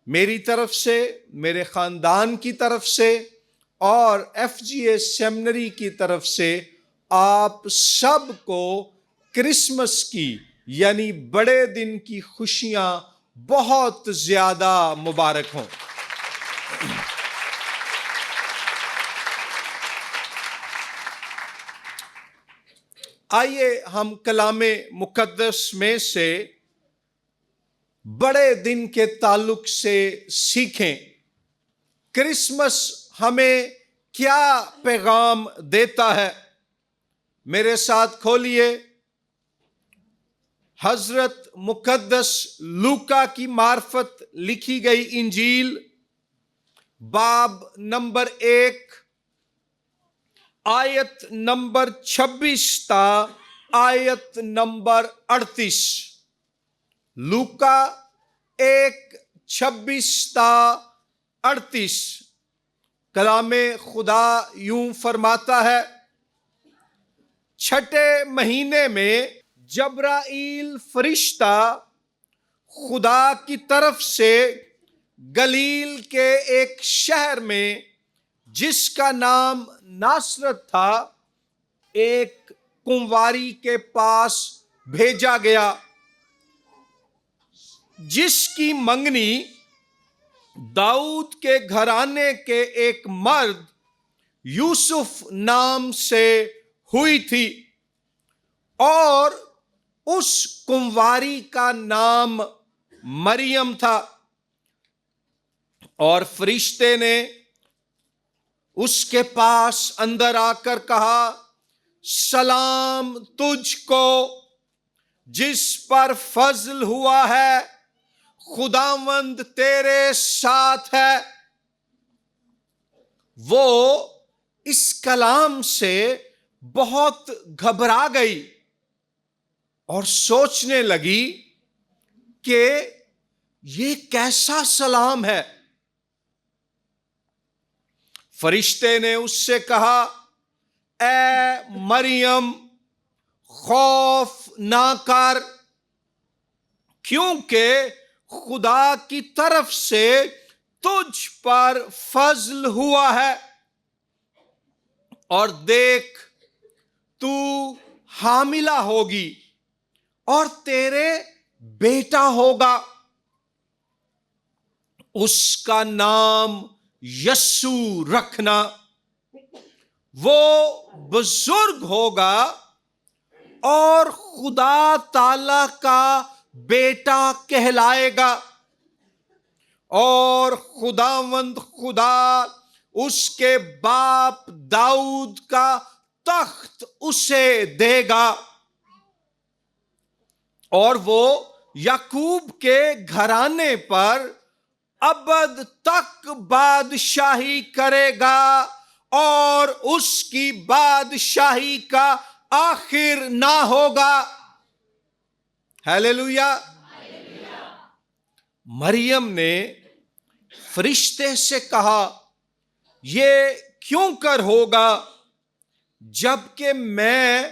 میری طرف سے، میرے خاندان کی طرف سے اور FGA سیمنری کی طرف سے آپ سب کو کرسمس کی یعنی بڑے دن کی خوشیاں بہت زیادہ مبارک ہوں۔ آئیے ہم کلام مقدس میں سے بڑے دن کے تعلق سے سیکھیں کرسمس ہمیں کیا پیغام دیتا ہے۔ میرے ساتھ کھولیے حضرت مقدس لوکا کی معرفت لکھی گئی انجیل باب نمبر 1 آیت نمبر 26 تا آیت نمبر 38۔ لوکا 1:26 تا 38۔ کلام خدا یوں فرماتا ہے، چھٹے مہینے میں جبرائیل فرشتہ خدا کی طرف سے گلیل کے ایک شہر میں جس کا نام ناصرت تھا ایک کنواری کے پاس بھیجا گیا، جس کی منگنی داؤد کے گھرانے کے ایک مرد یوسف نام سے ہوئی تھی، اور اس کنواری کا نام مریم تھا۔ اور فرشتے نے اس کے پاس اندر آ کر کہا، سلام تجھ کو جس پر فضل ہوا ہے، خداوند تیرے ساتھ ہے۔ وہ اس کلام سے بہت گھبرا گئی اور سوچنے لگی کہ یہ کیسا سلام ہے۔ فرشتے نے اس سے کہا، اے مریم خوف نہ کر، کیونکہ خدا کی طرف سے تجھ پر فضل ہوا ہے، اور دیکھ تو حاملہ ہوگی اور تیرے بیٹا ہوگا، اس کا نام یسوع رکھنا۔ وہ بزرگ ہوگا اور خدا تعالی کا بیٹا کہلائے گا، اور خداوند خدا اس کے باپ داؤد کا تخت اسے دے گا، اور وہ یعقوب کے گھرانے پر ابد تک بادشاہی کرے گا، اور اس کی بادشاہی کا آخر نہ ہوگا۔ ہیلیلویا۔ مریم نے فرشتے سے کہا، یہ کیوں کر ہوگا جبکہ میں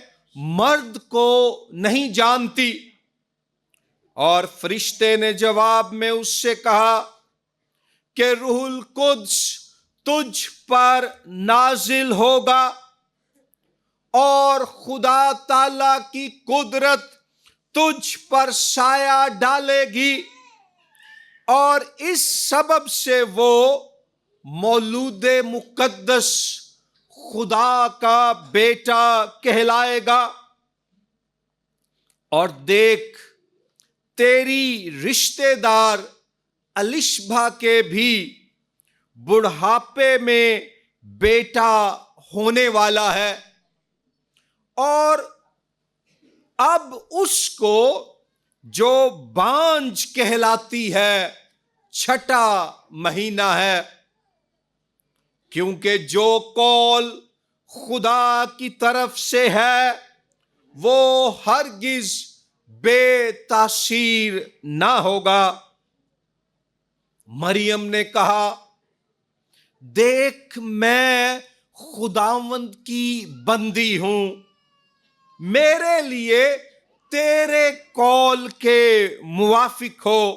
مرد کو نہیں جانتی؟ اور فرشتے نے جواب میں اس سے کہا کہ روح القدس تجھ پر نازل ہوگا، اور خدا تعالی کی قدرت تجھ پر سایہ ڈالے گی، اور اس سبب سے وہ مولود مقدس خدا کا بیٹا کہلائے گا۔ اور دیکھ تیری رشتے دار الشبہ کے بھی بڑھاپے میں بیٹا ہونے والا ہے، اور اب اس کو جو بانجھ کہلاتی ہے 6واں مہینہ ہے، کیونکہ جو قول خدا کی طرف سے ہے وہ ہرگز بے تاثیر نہ ہوگا۔ مریم نے کہا، دیکھ میں خداوند کی بندی ہوں، میرے لیے تیرے قول کے موافق ہو۔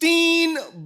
3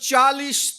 40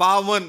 52।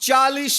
40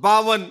52।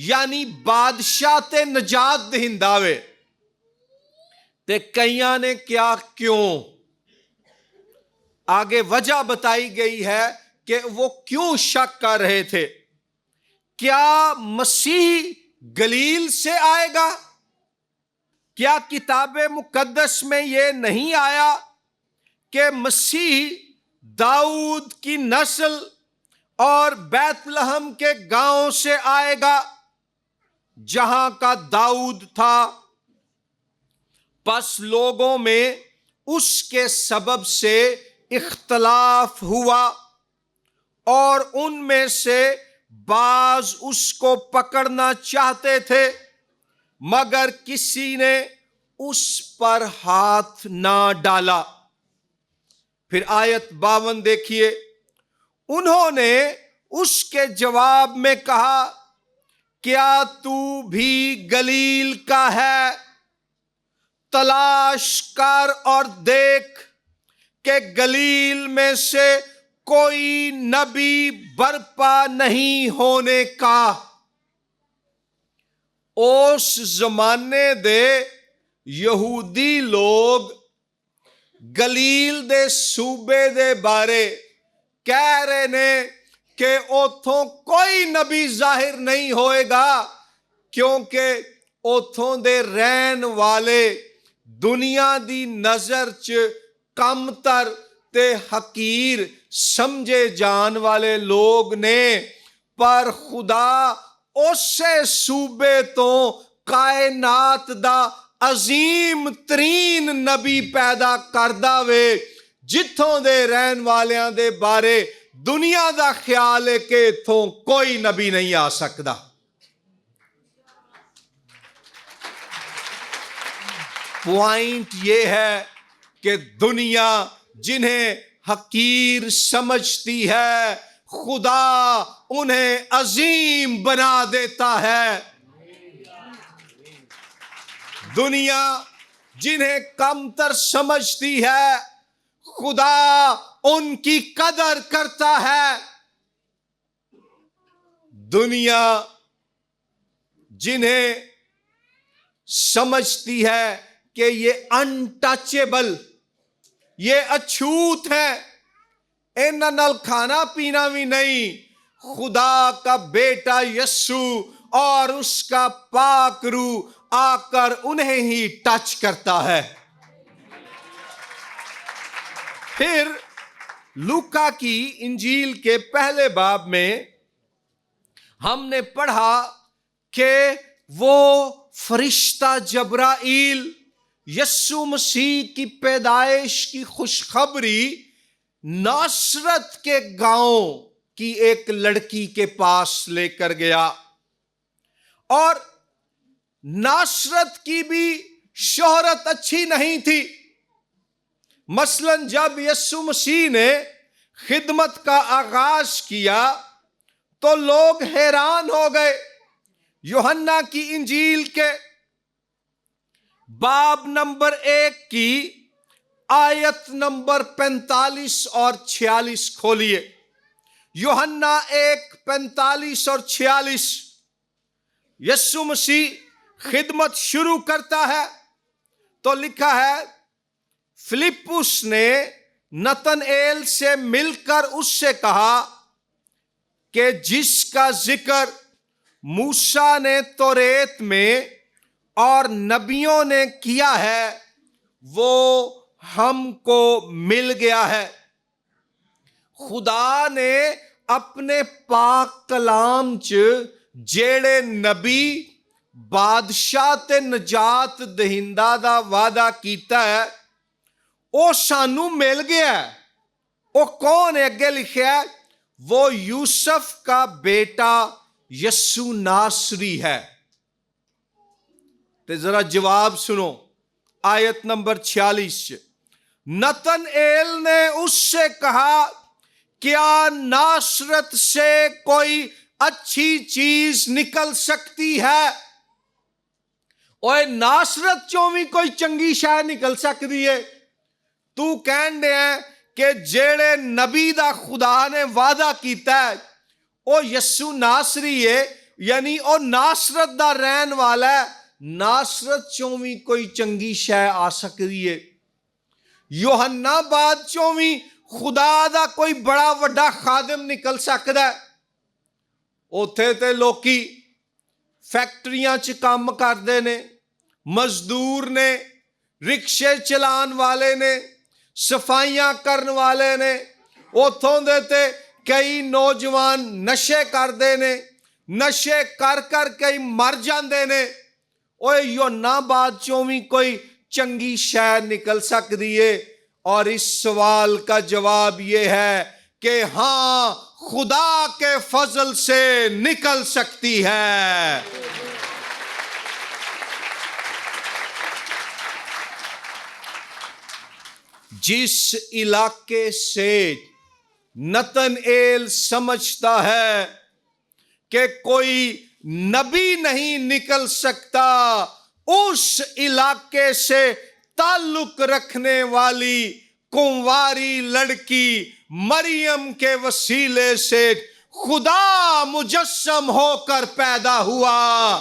یعنی بادشاہ تے نجات دہندہ وے۔ تے کئیاں نے کیا کیوں؟ آگے وجہ بتائی گئی ہے کہ وہ کیوں شک کر رہے تھے۔ کیا مسیح گلیل سے آئے گا؟ کیا کتاب مقدس میں یہ نہیں آیا کہ مسیح داؤد کی نسل اور بیت لحم کے گاؤں سے آئے گا جہاں کا داؤد تھا؟ پس لوگوں میں اس کے سبب سے اختلاف ہوا اور ان میں سے بعض اس کو پکڑنا چاہتے تھے مگر کسی نے اس پر ہاتھ نہ ڈالا۔ پھر آیت 52 دیکھیے، انہوں نے اس کے جواب میں کہا، کیا تو بھی گلیل کا ہے؟ تلاش کر اور دیکھ کہ گلیل میں سے کوئی نبی برپا نہیں ہونے کا۔ اس زمانے دے یہودی لوگ گلیل دے صوبے دے بارے کہہ رہے نے کہ اوتھوں کوئی نبی ظاہر نہیں ہوئے گا کیونکہ اوتھوں دے رہن والے دنیا دی نظر چ کم تر تے حقیر سمجھے جان والے لوگ نے، پر خدا اسے صوبے تو کائنات دا عظیم ترین نبی پیدا کردا وے جتھوں دے رہن والیاں دے بارے دنیا دا خیال ہے کہ اتھوں کوئی نبی نہیں آ سکدا۔ پوائنٹ یہ ہے کہ دنیا جنہیں حقیر سمجھتی ہے خدا انہیں عظیم بنا دیتا ہے۔ دنیا جنہیں کمتر سمجھتی ہے خدا ان کی قدر کرتا ہے۔ دنیا جنہیں سمجھتی ہے کہ یہ انٹچیبل، یہ اچھوت ہے، انہاں نال کھانا پینا بھی نہیں، خدا کا بیٹا یسوع اور اس کا پاک روح آ کر انہیں ہی ٹچ کرتا ہے۔ پھر لوکا کی انجیل کے پہلے باب میں ہم نے پڑھا کہ وہ فرشتہ جبرائیل یسوع مسیح کی پیدائش کی خوشخبری ناصرت کے گاؤں کی ایک لڑکی کے پاس لے کر گیا، اور ناصرت کی بھی شہرت اچھی نہیں تھی۔ مثلاً جب یسوع مسیح نے خدمت کا آغاز کیا تو لوگ حیران ہو گئے۔ یوحنا کی انجیل کے باب نمبر 1 کی آیت نمبر 45 اور 46 کھولیے۔ یوحنا 1:45 اور 46۔ یسوع مسیح خدمت شروع کرتا ہے تو لکھا ہے، فلپس نے نتنائیل سے مل کر اس سے کہا کہ جس کا ذکر موسیٰ نے توریت میں اور نبیوں نے کیا ہے وہ ہم کو مل گیا ہے۔ خدا نے اپنے پاک کلام چ جیڑے نبی بادشاہ تے نجات دہندہ دا وعدہ کیتا ہے وہ سانو مل گیا ہے۔ وہ کون ہے؟ اگے لکھیا ہے وہ یوسف کا بیٹا یسوع ناصری ہے۔ تے ذرا جواب سنو، آیت نمبر 46۔ نتنائیل نے اس سے کہا، کیا ناصرت سے کوئی اچھی چیز نکل سکتی ہے؟ اوے ناصرت چوں بھی کوئی چنگی شے نکل سکتی ہے؟ تو کہن دے ہیں کہ جیڑے نبی دا خدا نے وعدہ کیتا ہے وہ یسوع ناصری ہے، یعنی او ناصرت دا رہن والا ہے، ناصرت چوں بھی کوئی چنگی شے آ سکتی ہے۔ یوحنا بعد چوں بھی خدا دا کوئی بڑا وڈا خادم نکل سکتا ہے۔ اوتھے تے لوکی فیکٹریاں چ کام کردے نے، مزدور نے، رکشے چلان والے نے، صفائیاں کرن والے نے، اوتھوں دے تے کئی نوجوان نشے کردے نے، نشے کر کر کئی مر جاندے نے۔ اوے یوحنا بعد چوں بھی کوئی چنگی شے نکل سکتی ہے، اور اس سوال کا جواب یہ ہے کہ ہاں، خدا کے فضل سے نکل سکتی ہے۔ جس علاقے سے نتنائیل سمجھتا ہے کہ کوئی نبی نہیں نکل سکتا، اس علاقے سے تعلق رکھنے والی کنواری لڑکی مریم کے وسیلے سے خدا مجسم ہو کر پیدا ہوا۔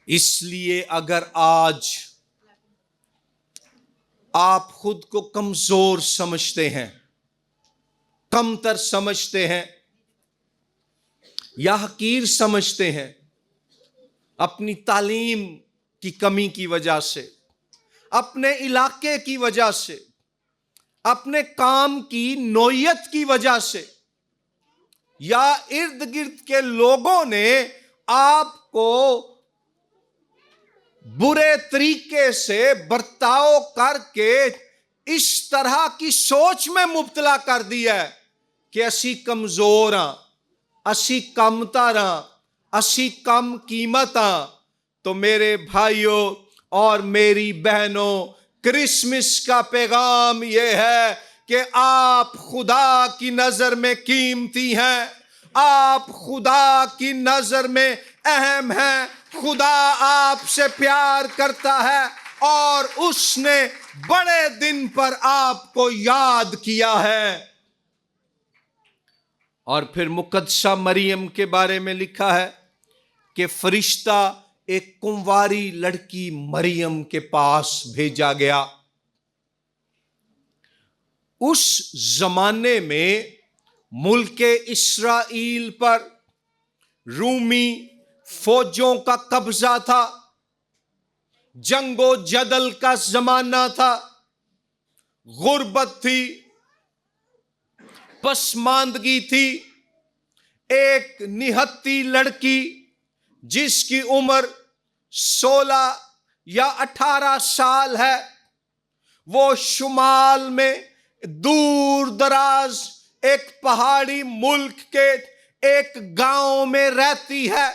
اس لیے اگر آج آپ خود کو کمزور سمجھتے ہیں، کمتر سمجھتے ہیں یا حقیر سمجھتے ہیں، اپنی تعلیم کی کمی کی وجہ سے، اپنے علاقے کی وجہ سے، اپنے کام کی نوعیت کی وجہ سے، یا ارد گرد کے لوگوں نے آپ کو برے طریقے سے برتاؤ کر کے اس طرح کی سوچ میں مبتلا کر دیا ہے کہ اسی کمزور ہاں، اسی کم تر ہاں، اسی کم قیمت ہاں، تو میرے بھائیوں اور میری بہنوں، کرسمس کا پیغام یہ ہے کہ آپ خدا کی نظر میں قیمتی ہیں، آپ خدا کی نظر میں اہم ہیں، خدا آپ سے پیار کرتا ہے، اور اس نے بڑے دن پر آپ کو یاد کیا ہے۔ اور پھر مقدسہ مریم کے بارے میں لکھا ہے کہ فرشتہ ایک کنواری لڑکی مریم کے پاس بھیجا گیا۔ اس زمانے میں ملک اسرائیل پر رومی فوجوں کا قبضہ تھا، جنگ و جدل کا زمانہ تھا، غربت تھی، پسماندگی تھی۔ ایک نہتی لڑکی جس کی عمر 16 یا 18 سال ہے، وہ شمال میں دور دراز ایک پہاڑی ملک کے ایک گاؤں میں رہتی ہے۔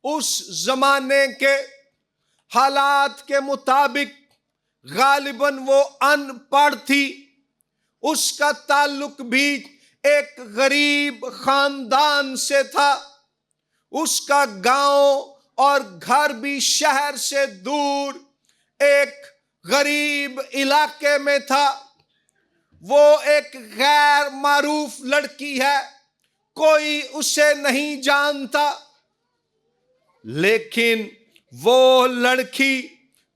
اس زمانے کے حالات کے مطابق غالباً وہ ان پڑھ تھی، اس کا تعلق بھی ایک غریب خاندان سے تھا، اس کا گاؤں اور گھر بھی شہر سے دور ایک غریب علاقے میں تھا۔ وہ ایک غیر معروف لڑکی ہے، کوئی اسے نہیں جانتا، لیکن وہ لڑکی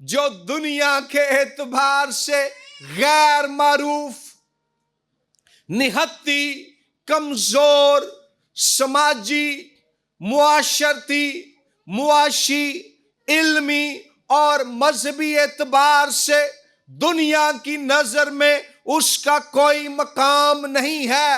جو دنیا کے اعتبار سے غیر معروف، نہتی، کمزور، سماجی، معاشرتی، معاشی، علمی اور مذہبی اعتبار سے دنیا کی نظر میں اس کا کوئی مقام نہیں ہے،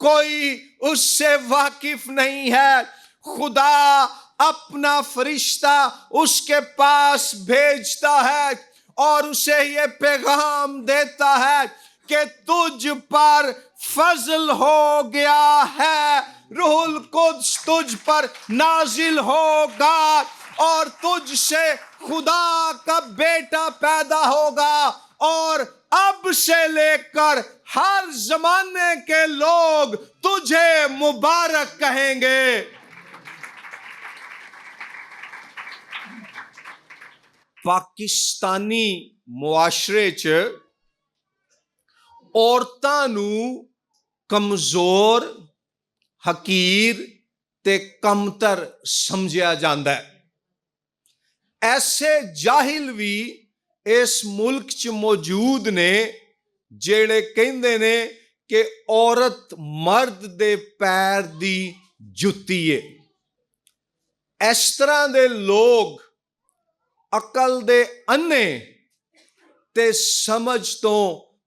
کوئی اس سے واقف نہیں ہے، خدا اپنا فرشتہ اس کے پاس بھیجتا ہے اور اسے یہ پیغام دیتا ہے کہ تجھ پر فضل ہو گیا ہے، روح القدس تجھ پر نازل ہوگا اور تجھ سے خدا کا بیٹا پیدا ہوگا، اور اب سے لے کر ہر زمانے کے لوگ تجھے مبارک کہیں گے۔ پاکستانی معاشرے چ عورتاں نو ਕਮਜ਼ੋਰ, ਹਕੀਰ ਤੇ ਕਮਤਰ ਸਮਝਿਆ ਜਾਂਦਾ ਹੈ। ਐਸੇ ਜਾਹਿਲ ਵੀ ਇਸ ਮੁਲਕ 'ਚ ਮੌਜੂਦ ਨੇ ਜਿਹੜੇ ਕਹਿੰਦੇ ਨੇ ਕਿ ਔਰਤ ਮਰਦ ਦੇ ਪੈਰ ਦੀ ਜੁੱਤੀ ਏ। ਇਸ ਤਰ੍ਹਾਂ ਦੇ ਲੋਕ ਅਕਲ ਦੇ ਅੰਨੇ ਤੇ ਸਮਝ ਤੋਂ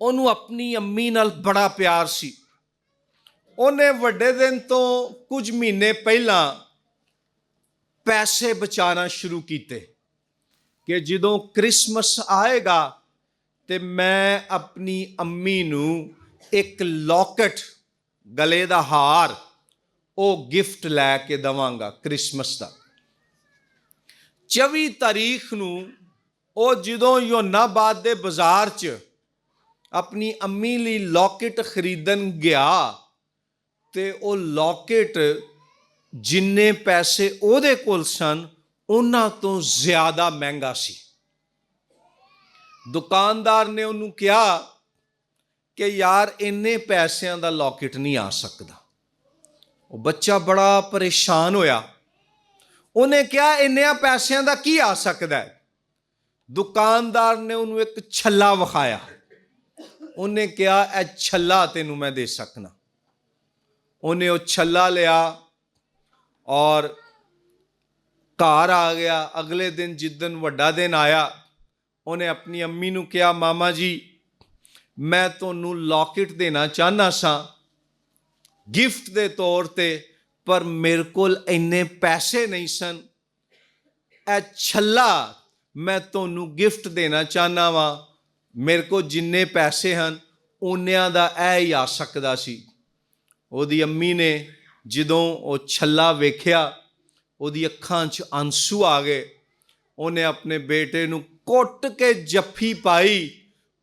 ਉਹਨੂੰ ਆਪਣੀ ਅੰਮੀ ਨਾਲ ਬੜਾ ਪਿਆਰ ਸੀ। ਉਹਨੇ ਵੱਡੇ ਦਿਨ ਤੋਂ ਕੁਝ ਮਹੀਨੇ ਪਹਿਲਾਂ ਪੈਸੇ ਬਚਾਉਣਾ ਸ਼ੁਰੂ ਕੀਤੇ ਕਿ ਜਦੋਂ ਕ੍ਰਿਸਮਸ ਆਏਗਾ ਤੇ ਮੈਂ ਆਪਣੀ ਅੰਮੀ ਨੂੰ ਇੱਕ ਲੋਕਟ, ਗਲੇ ਦਾ ਹਾਰ, ਉਹ ਗਿਫਟ ਲੈ ਕੇ ਦੇਵਾਂਗਾ ਕ੍ਰਿਸਮਸ ਦਾ। 24 ਤਾਰੀਖ ਨੂੰ ਉਹ ਜਦੋਂ ਯੋਨਾਬਾਦ ਦੇ ਬਾਜ਼ਾਰ 'ਚ ਆਪਣੀ ਅੰਮੀ ਲਈ ਲੋਕਟ ਖਰੀਦਣ ਗਿਆ ਤੇ ਉਹ ਲੋਕਟ ਜਿੰਨੇ ਪੈਸੇ ਉਹਦੇ ਕੋਲ ਸਨ ਉਹਨਾਂ ਤੋਂ ਜ਼ਿਆਦਾ ਮਹਿੰਗਾ ਸੀ। ਦੁਕਾਨਦਾਰ ਨੇ ਉਹਨੂੰ ਕਿਹਾ ਕਿ ਯਾਰ ਇੰਨੇ ਪੈਸਿਆਂ ਦਾ ਲੋਕਟ ਨਹੀਂ ਆ ਸਕਦਾ। ਉਹ ਬੱਚਾ ਬੜਾ ਪਰੇਸ਼ਾਨ ਹੋਇਆ। ਉਹਨੇ ਕਿਹਾ ਇੰਨਿਆਂ ਪੈਸਿਆਂ ਦਾ ਕੀ ਆ ਸਕਦਾ ਹੈ? ਦੁਕਾਨਦਾਰ ਨੇ ਉਹਨੂੰ ਇੱਕ ਛੱਲਾ ਵਿਖਾਇਆ। ਉਹਨੇ ਕਿਹਾ ਇਹ ਛੱਲਾ ਤੈਨੂੰ ਮੈਂ ਦੇ ਸਕਣਾ। ਉਹਨੇ ਉਹ ਛੱਲਾ ਲਿਆ ਔਰ ਘਰ ਆ ਗਿਆ। ਅਗਲੇ ਦਿਨ ਜਿੱਦਣ ਵੱਡਾ ਦਿਨ ਆਇਆ, ਉਹਨੇ ਆਪਣੀ ਅੰਮੀ ਨੂੰ ਕਿਹਾ, ਮਾਮਾ ਜੀ ਮੈਂ ਤੁਹਾਨੂੰ ਲੋਕਟ ਦੇਣਾ ਚਾਹੁੰਦਾ ਸਾਂ ਗਿਫਟ ਦੇ ਤੌਰ ਤੇ, ਪਰ ਮੇਰੇ ਕੋਲ ਇੰਨੇ ਪੈਸੇ ਨਹੀਂ ਸਨ। ਇਹ ਛੱਲਾ ਮੈਂ ਤੁਹਾਨੂੰ ਗਿਫਟ ਦੇਣਾ ਚਾਹੁੰਦਾ ਵਾਂ, ਮੇਰੇ ਕੋਲ ਜਿੰਨੇ ਪੈਸੇ ਹਨ ਓਨਿਆਂ ਦਾ ਇਹ ਹੀ ਆ ਸਕਦਾ ਸੀ। ਉਹਦੀ ਅੰਮੀ ਨੇ ਜਦੋਂ ਉਹ ਛੱਲਾ ਵੇਖਿਆ, ਉਹਦੀ ਅੱਖਾਂ 'ਚ ਆਂਸੂ ਆ ਗਏ। ਉਹਨੇ ਆਪਣੇ ਬੇਟੇ ਨੂੰ ਕੁੱਟ ਕੇ ਜੱਫੀ ਪਾਈ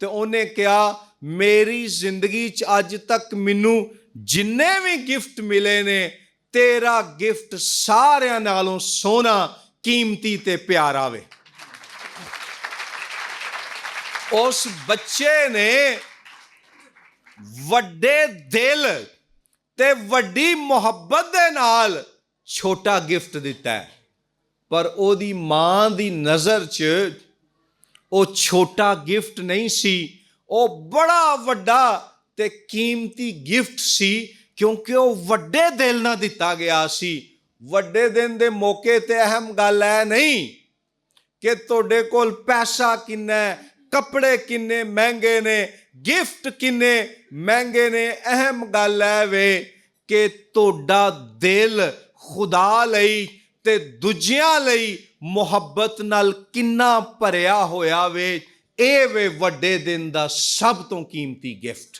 ਤੇ ਉਹਨੇ ਕਿਹਾ, ਮੇਰੀ ਜ਼ਿੰਦਗੀ 'ਚ ਅੱਜ ਤੱਕ ਮੈਨੂੰ ਜਿੰਨੇ ਵੀ ਗਿਫਟ ਮਿਲੇ ਨੇ, ਤੇਰਾ ਗਿਫਟ ਸਾਰਿਆਂ ਨਾਲੋਂ ਸੋਹਣਾ, ਕੀਮਤੀ ਤੇ ਪਿਆਰਾ ਵੇ। ਉਸ ਬੱਚੇ ਨੇ ਵੱਡੇ ਦਿਲ ਤੇ ਵੱਡੀ ਮੁਹੱਬਤ ਦੇ ਨਾਲ ਛੋਟਾ ਗਿਫਟ ਦਿੱਤਾ ਹੈ, ਪਰ ਉਹਦੀ ਮਾਂ ਦੀ ਨਜ਼ਰ 'ਚ ਉਹ ਛੋਟਾ ਗਿਫਟ ਨਹੀਂ ਸੀ, ਉਹ ਬੜਾ ਵੱਡਾ ਤੇ ਕੀਮਤੀ ਗਿਫਟ ਸੀ, ਕਿਉਂਕਿ ਉਹ ਵੱਡੇ ਦਿਲ ਨਾਲ ਦਿੱਤਾ ਗਿਆ ਸੀ। ਵੱਡੇ ਦਿਨ ਦੇ ਮੌਕੇ ਤੇ ਅਹਿਮ ਗੱਲ ਹੈ ਨਹੀਂ ਕਿ ਤੁਹਾਡੇ ਕੋਲ ਪੈਸਾ ਕਿੰਨਾ ਹੈ, ਕੱਪੜੇ ਕਿੰਨੇ ਮਹਿੰਗੇ ਨੇ, ਗਿਫਟ ਕਿੰਨੇ ਮਹਿੰਗੇ ਨੇ। ਅਹਿਮ ਗੱਲ ਹੈ ਵੇ ਕਿ ਤੁਹਾਡਾ ਦਿਲ ਖੁਦਾ ਲਈ ਤੇ ਦੂਜਿਆਂ ਲਈ ਮੁਹੱਬਤ ਨਾਲ ਕਿੰਨਾ ਭਰਿਆ ਹੋਇਆ ਵੇ। ਇਹ ਵੇ ਵੱਡੇ ਦਿਨ ਦਾ ਸਭ ਤੋਂ ਕੀਮਤੀ ਗਿਫਟ।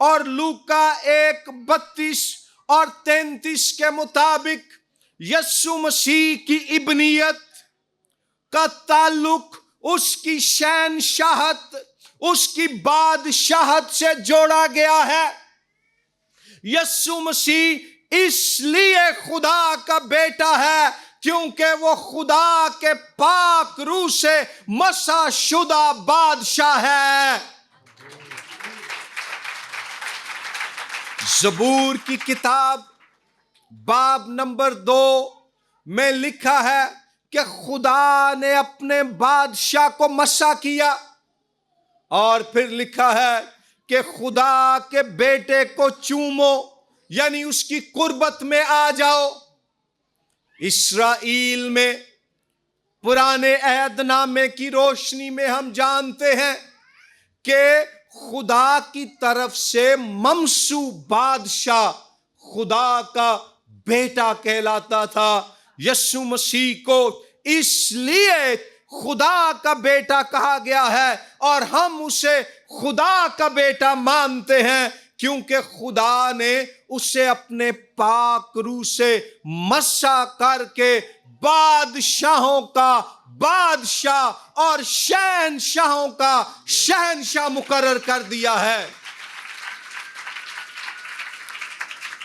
اور لوکا 1:32 اور 33 کے مطابق یسوع مسیح کی ابنیت کا تعلق اس کی شہنشاہت، اس کی بادشاہت سے جوڑا گیا ہے۔ یسوع مسیح اس لیے خدا کا بیٹا ہے کیونکہ وہ خدا کے پاک روح سے مسح شدہ بادشاہ ہے۔ زبور کی کتاب باب نمبر 2 میں لکھا ہے کہ خدا نے اپنے بادشاہ کو مسح کیا، اور پھر لکھا ہے کہ خدا کے بیٹے کو چومو، یعنی اس کی قربت میں آ جاؤ۔ اسرائیل میں پرانے عہد نامے کی روشنی میں ہم جانتے ہیں کہ خدا کی طرف سے ممسوح بادشاہ خدا کا بیٹا کہلاتا تھا۔ یسوع مسیح کو اس لیے خدا کا بیٹا کہا گیا ہے اور ہم اسے خدا کا بیٹا مانتے ہیں کیونکہ خدا نے اسے اپنے پاک روح سے مسح کر کے بادشاہوں کا بادشاہ اور شہنشاہوں کا شہنشاہ مقرر کر دیا ہے۔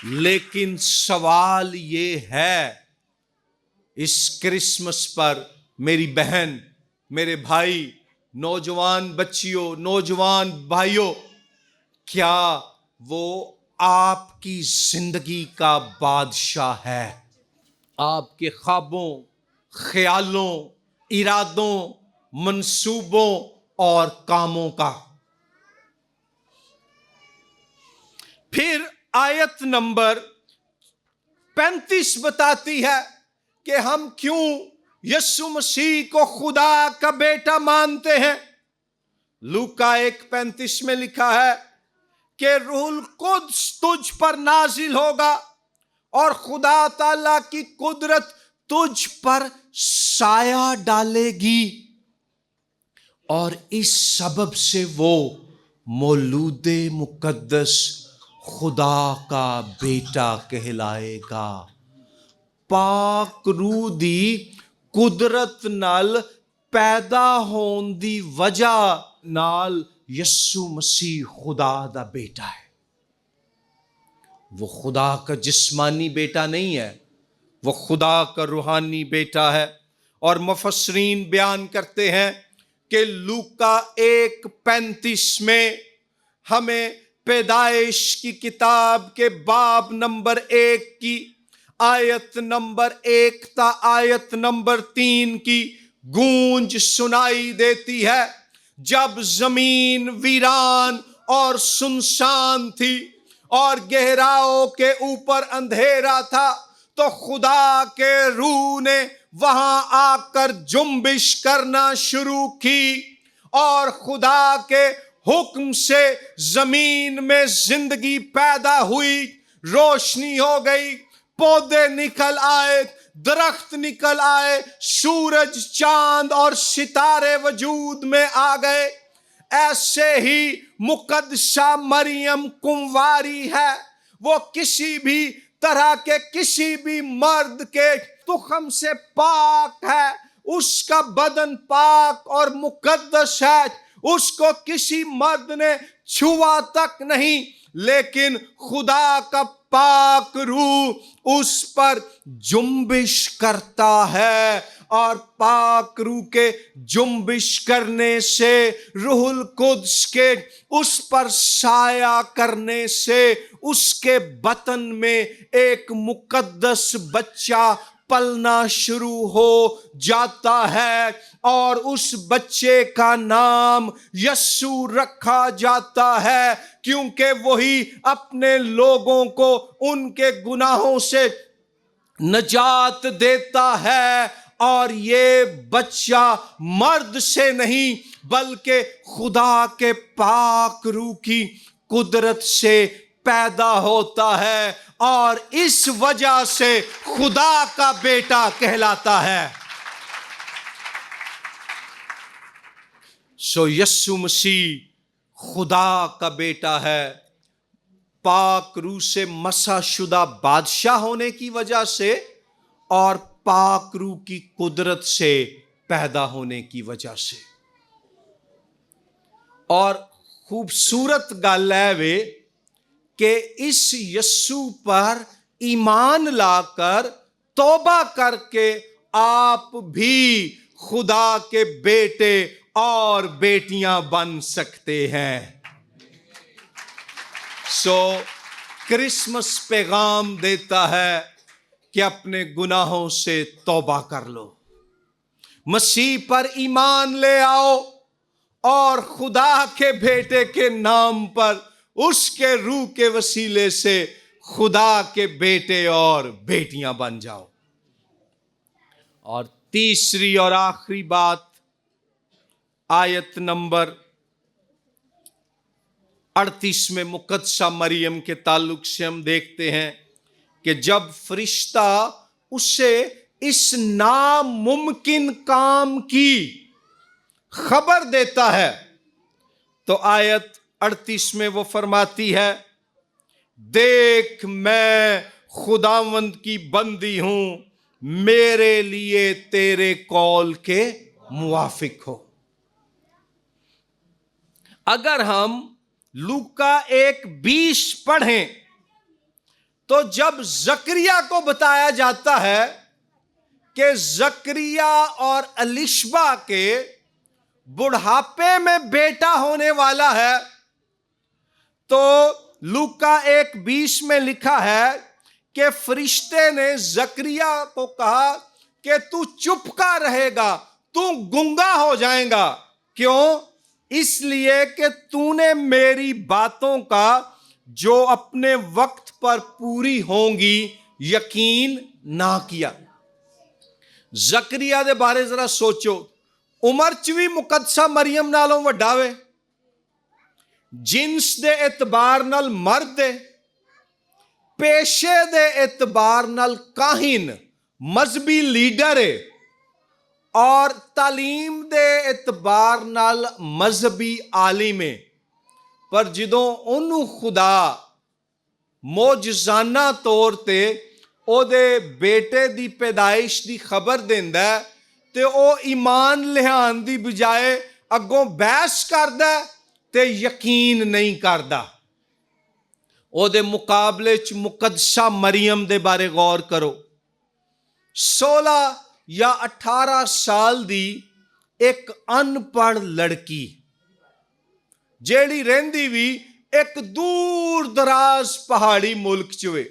لیکن سوال یہ ہے، اس کرسمس پر میری بہن، میرے بھائی، نوجوان بچیوں، نوجوان بھائیوں، کیا وہ آپ کی زندگی کا بادشاہ ہے؟ آپ کے خوابوں، خیالوں، ارادوں، منصوبوں اور کاموں کا؟ پھر آیت نمبر 35 بتاتی ہے کہ ہم کیوں یسوع مسیح کو خدا کا بیٹا مانتے ہیں۔ لوکا 1:35 میں لکھا ہے کہ روح القدس تجھ پر نازل ہوگا اور خدا تعالی کی قدرت تجھ پر سایہ ڈالے گی، اور اس سبب سے وہ مولود مقدس خدا کا بیٹا کہلائے گا۔ پاک روح دی قدرت نال پیدا ہون دی وجہ نال یسوع مسیح خدا دا بیٹا ہے۔ وہ خدا کا جسمانی بیٹا نہیں ہے، وہ خدا کا روحانی بیٹا ہے۔ اور مفسرین بیان کرتے ہیں کہ لوکا 1:35 میں ہمیں پیدائش کی کتاب کے باب نمبر 1 کی آیت نمبر 1 تا آیت نمبر 3 کی گونج سنائی دیتی ہے۔ جب زمین ویران اور سنسان تھی اور گہراؤں کے اوپر اندھیرا تھا، تو خدا کے روح نے وہاں آ کر جنبش کرنا شروع کی، اور خدا کے حکم سے زمین میں زندگی پیدا ہوئی، روشنی ہو گئی، پودے نکل آئے، درخت نکل آئے، سورج، چاند اور ستارے وجود میں آ گئے۔ ایسے ہی مقدسہ مریم کنواری ہے، وہ کسی بھی طرح کے کسی بھی مرد کے تخم سے پاک ہے، اس کا بدن پاک اور مقدس ہے، اس کو کسی مرد نے چھوا تک نہیں، لیکن خدا کا پاک روح اس پر جنبش کرتا ہے، اور پاک روح کے جنبش کرنے سے، روح القدس کے اس پر سایہ کرنے سے، اس کے بطن میں ایک مقدس بچہ پلنا شروع ہو جاتا ہے، اور اس بچے کا نام یسوع رکھا جاتا ہے، کیونکہ وہی اپنے لوگوں کو ان کے گناہوں سے نجات دیتا ہے۔ اور یہ بچہ مرد سے نہیں بلکہ خدا کے پاک روح کی قدرت سے پیدا ہوتا ہے، اور اس وجہ سے خدا کا بیٹا کہلاتا ہے۔ سو یسوع مسیح خدا کا بیٹا ہے، پاک روح سے مسح شدہ بادشاہ ہونے کی وجہ سے اور پاک روح کی قدرت سے پیدا ہونے کی وجہ سے. اور خوبصورت گل ہے وے کہ اس یسوع پر ایمان لا کر توبہ کر کے آپ بھی خدا کے بیٹے اور بیٹیاں بن سکتے ہیں. کرسمس پیغام دیتا ہے کہ اپنے گناہوں سے توبہ کر لو، مسیح پر ایمان لے آؤ اور خدا کے بیٹے کے نام پر اس کے روح کے وسیلے سے خدا کے بیٹے اور بیٹیاں بن جاؤ. اور تیسری اور آخری بات آیت نمبر 38 میں مقدسہ مریم کے تعلق سے ہم دیکھتے ہیں کہ جب فرشتہ اسے اس ناممکن کام کی خبر دیتا ہے تو آیت 38 میں وہ فرماتی ہے، دیکھ میں خداوند کی بندی ہوں، میرے لیے تیرے قول کے موافق ہو. اگر ہم لوکا 1:20 پڑھیں تو جب زکریا کو بتایا جاتا ہے کہ زکریا اور الیشبا کے بڑھاپے میں بیٹا ہونے والا ہے تو لوکا 1:20 میں لکھا ہے کہ فرشتے نے زکریا کو کہا کہ تو چپ کا رہے گا، تو گنگا ہو جائے گا. کیوں؟ اس لیے کہ تو نے میری باتوں کا جو اپنے وقت پر پوری ہوں گی یقین نہ کیا. زکریا دے بارے ذرا سوچو، عمر چ بھی مقدسہ مریم نالوں وڈا وے، جنس دے اعتبار نال مرد ہے، پیشے دے اعتبار نال کاہن مذہبی لیڈر ہے، اور تعلیم دے اعتبار نال مذہبی عالم ہے. پر جدوں انہوں خدا معجزانہ طور تے او دے بیٹے دی پیدائش دی خبر دیندا ہے تے او ایمان لہان دی بجائے اگوں بحث کردا ہے تے یقین نہیں کردا. او دے مقابلے چ مقدسہ مریم دے بارے غور کرو. 16 یا 18 سال دی ایک ان پڑھ لڑکی جیڑی رہندی بھی ایک دور دراز پہاڑی ملک چوے،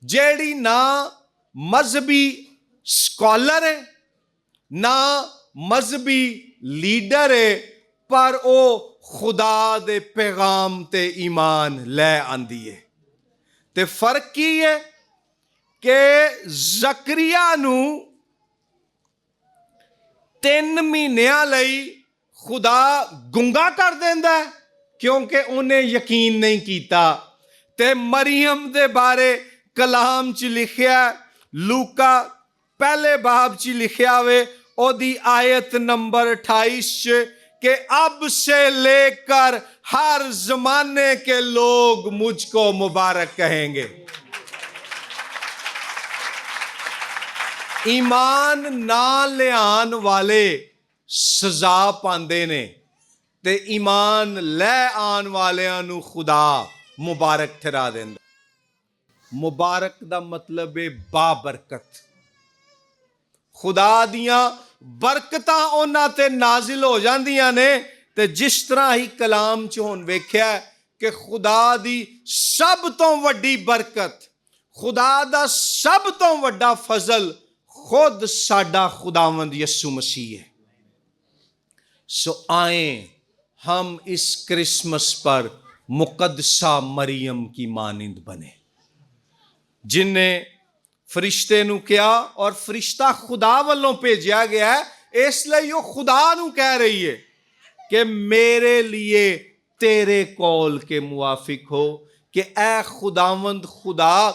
جیڑی نہ مذہبی سکولر ہے نہ مذہبی لیڈر ہے، پر او خدا دے پیغام تے ایمان لے آندی ہے. تے فرق کی ہے کہ زکریا نو 3 مہینیاں لئی خدا گنگا کر دیندا ہے کیونکہ انہیں یقین نہیں کیتا. تے مریم دے بارے کلام چ لکھیا لوکا پہلے باب چ لکھیا وے او دی آیت نمبر 28 کہ اب سے لے کر ہر زمانے کے لوگ مجھ کو مبارک کہیں گے. ایمان نہ لیان والے سزا پاندے نے تے ایمان لے آن والیاں نو خدا مبارک ٹھہرا دیندا. مبارک دا مطلب ہے بابرکت. خدا دیاں برکتاں انہاں تے نازل ہو جاندیاں نے تے جس طرح ہی کلام چ ہن ویکھیا ہے کہ خدا دی سب تو وڈی برکت، خدا دا سب تو وڈا فضل خود ساڈا خداوند یسوع مسیح ہے. سو آئیں ہم اس کرسمس پر مقدسہ مریم کی مانند بنے جن نے فرشتے نو کیا، اور فرشتہ خدا والوں بھیجیا گیا ہے اس لیے وہ خدا نو کہہ رہی ہے کہ میرے لیے تیرے قول کے موافق ہو، کہ اے خداوند خدا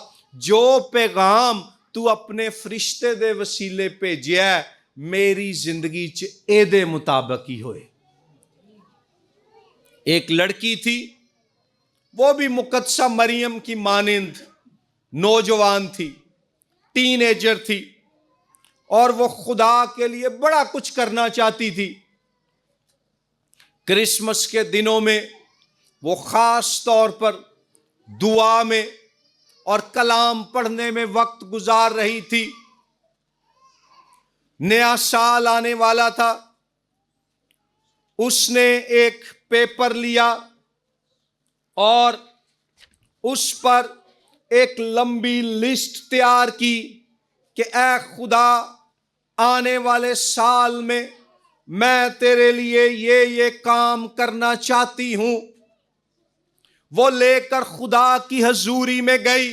جو پیغام تو اپنے فرشتے دے وسیلے بھیجیا ہے میری زندگی چ اے دے مطابق ہی ہوئے. ایک لڑکی تھی وہ بھی مقدسہ مریم کی مانند نوجوان تھی، ٹین ایجر تھی، اور وہ خدا کے لیے بڑا کچھ کرنا چاہتی تھی۔ کرسمس کے دنوں میں وہ خاص طور پر دعا میں اور کلام پڑھنے میں وقت گزار رہی تھی۔ نیا سال آنے والا تھا، اس نے ایک پیپر لیا اور اس پر ایک لمبی لسٹ تیار کی کہ اے خدا، آنے والے سال میں تیرے لیے یہ کام کرنا چاہتی ہوں۔ وہ لے کر خدا کی حضوری میں گئی،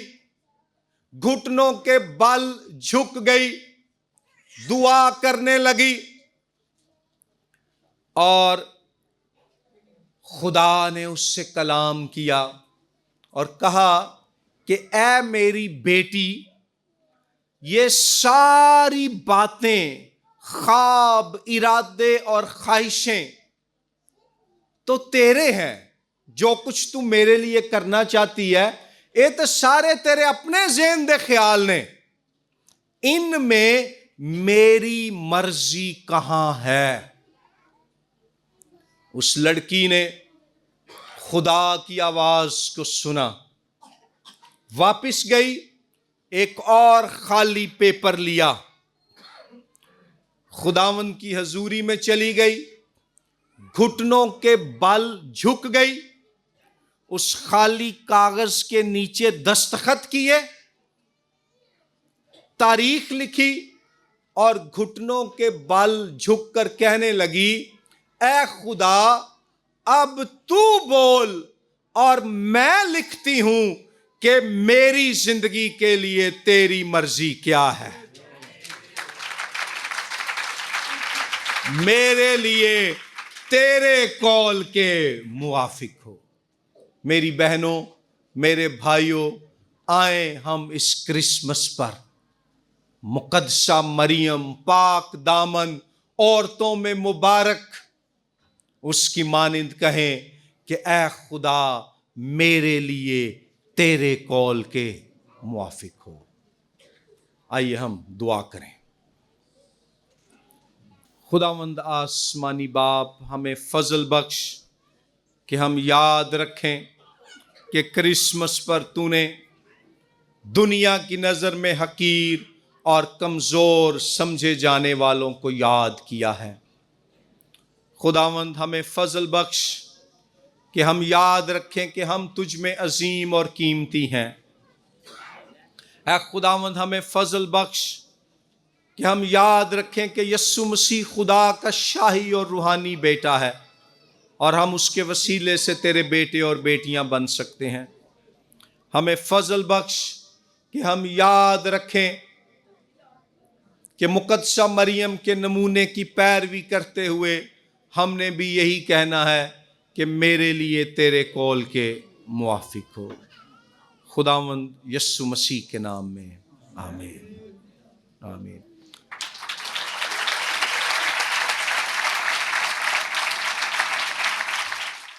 گھٹنوں کے بل جھک گئی، دعا کرنے لگی، اور خدا نے اس سے کلام کیا اور کہا کہ اے میری بیٹی، یہ ساری باتیں، خواب، ارادے اور خواہشیں تو تیرے ہیں۔ جو کچھ تو میرے لیے کرنا چاہتی ہے، یہ تو سارے تیرے اپنے ذہن دے خیال نے، ان میں میری مرضی کہاں ہے؟ اس لڑکی نے خدا کی آواز کو سنا، واپس گئی، ایک اور خالی پیپر لیا، خداوند کی حضوری میں چلی گئی، گھٹنوں کے بل جھک گئی، اس خالی کاغذ کے نیچے دستخط کیے، تاریخ لکھی، اور گھٹنوں کے بل جھک کر کہنے لگی، اے خدا، اب تو بول اور میں لکھتی ہوں کہ میری زندگی کے لیے تیری مرضی کیا ہے، میرے لیے تیرے قول کے موافق ہو۔ میری بہنوں، میرے بھائیوں، آئیں ہم اس کرسمس پر مقدسہ مریم، پاک دامن عورتوں میں مبارک، اس کی مانند کہیں کہ اے خدا، میرے لیے تیرے قول کے موافق ہو۔ آئیے ہم دعا کریں۔ خداوند آسمانی باپ، ہمیں فضل بخش کہ ہم یاد رکھیں کہ کرسمس پر تو نے دنیا کی نظر میں حقیر اور کمزور سمجھے جانے والوں کو یاد کیا ہے۔ خداوند ہمیں فضل بخش کہ ہم یاد رکھیں کہ ہم تجھ میں عظیم اور قیمتی ہیں۔ اے خداوند ہمیں فضل بخش کہ ہم یاد رکھیں کہ یسوع مسیح خدا کا شاہی اور روحانی بیٹا ہے، اور ہم اس کے وسیلے سے تیرے بیٹے اور بیٹیاں بن سکتے ہیں۔ ہمیں فضل بخش کہ ہم یاد رکھیں کہ مقدسہ مریم کے نمونے کی پیروی کرتے ہوئے ہم نے بھی یہی کہنا ہے کہ میرے لیے تیرے قول کے موافق ہو۔ خداوند یسوع مسیح کے نام میں آمین، آمین۔